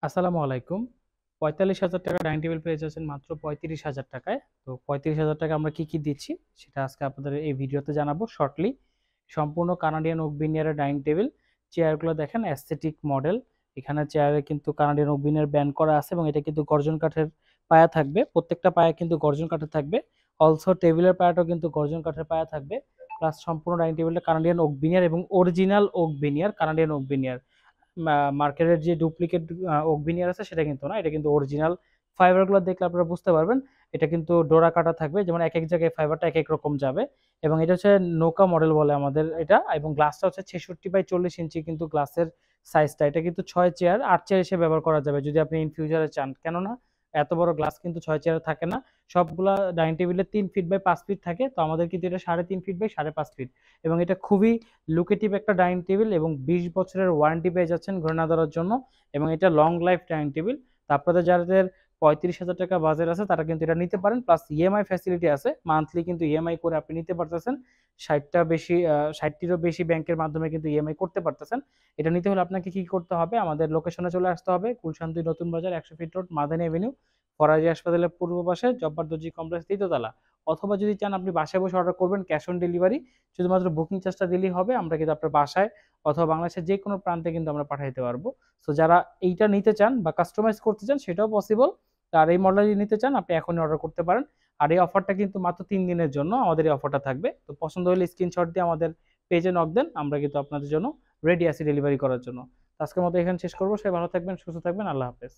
আসসালামু আলাইকুম। ৪৫,০০০ টাকা ডাইনিং টেবিল পেয়ে যাচ্ছেন মাত্র ৩৫,০০০ টাকায়। তো ৩৫,০০০ টাকায় আমরা কি দিচ্ছি সেটা আজকে আপনাদের এই ভিডিওতে জানাবো শর্টলি। সম্পূর্ণ কানাডিয়ান ওক ভিনিয়ারের ডাইনিং টেবিল। চেয়ারগুলো দেখেন অ্যাসথেটিক মডেল। এখানে চেয়ারে কিন্তু কানাডিয়ান ওক ভিনিয়ার ব্যান্ড করা আছে এবং এটা কিন্তু গর্জন কাঠের পায়া থাকবে। প্রত্যেকটা পায়া কিন্তু গর্জন কাঠের থাকবে। অলসো টেবিলের পায়াটাও কিন্তু গর্জন কাঠের পায়া থাকবে। প্লাস সম্পূর্ণ ডাইনিং টেবিলটা কানাডিয়ান ওক ভিনিয়ার এবং original okay veneer, Canadian oak veneer. মার্কেটের যে ডুপ্লিকেট ওক ভিনিয়ার আছে সেটা কিন্তু না, এটা কিন্তু অরিজিনাল। ফাইবারগুলো দেখলে আপনারা বুঝতে পারবেন এটা কিন্তু ডোরা কাটা থাকবে, যেমন এক এক জায়গায় ফাইবারটা এক এক রকম যাবে। এবং এটা হচ্ছে নৌকা মডেল বলে আমাদের এটা, এবং গ্লাসটা হচ্ছে 66/40 ইঞ্চি কিন্তু গ্লাসের সাইজটা। এটা কিন্তু 6 চেয়ার 8 চেয়ার হিসেবে ব্যবহার করা যাবে যদি আপনি ইন ফিউচারে চান। কেননা এত বড় গ্লাস কিন্তু 6 চেয়ারে থাকে না। সবগুলা ডাইনিং টেবিলে 3 ফিট বাই 5 ফিট থাকে, তো আমাদের কিন্তু এটা 3.5 ফিট বাই 5.5 ফিট। এবং এটা খুবই লুকেটিভ একটা ডাইনিং টেবিল এবং 20 বছরের ওয়ারেন্টি পেয়ে যাচ্ছেন ঘুরে ধরার জন্য। এবং এটা লং লাইফ ডাইনিং টেবিল। তো আপনাদের যাদের ৩৫,০০০ টাকা বাজেট আছে তারা কিন্তু এটা নিতে পারেন। প্লাস ইএমআই ফ্যাসিলিটি আছে, মান্থলি কিন্তু ইএমআই করে আপনি নিতে পারতেছেন। 60টিরও বেশি ব্যাংকের মাধ্যমে কিন্তু ইএমআই করতে পারতেছেন। এটা নিতে হলে আপনাকে কি করতে হবে, আমাদের লোকেশনে চলে আসতে হবে। গুলশান 2 নতুন বাজার 100 fit road, Madani Avenue, Faraji হাসপাতালের পূর্ব পাশে, জব্বার দর্জি কমপ্লেক্স, 3য় তলা। অথবা যদি চান আপনি বাসায় বসে অর্ডার করবেন, ক্যাশ অন ডেলিভারি। শুধুমাত্র বুকিং চার্জটা দিলেই হবে, আমরা কিন্তু আপনার বাসায় অথবা বাংলাদেশের যে কোনো প্রান্তে কিন্তু আমরা পাঠাইতে পারবো। সো যারা এইটা নিতে চান বা কাস্টমাইজ করতে চান সেটাও পসিবল। আর এই মডেলটি নিতে চান আপনি এখনই অর্ডার করতে পারেন। আর এই অফারটা কিন্তু মাত্র 3 দিনের জন্য আমাদের এই অফারটা থাকবে। তো পছন্দ হলে স্ক্রিনশট দিয়ে আমাদের পেজে নক দেন, আমরা কিন্তু আপনাদের জন্য রেডি আছি ডেলিভারি করার জন্য। আজকের মতো এখানে শেষ করবো। সবাই ভালো থাকবেন, সুস্থ থাকবেন, আল্লাহ হাফেজ।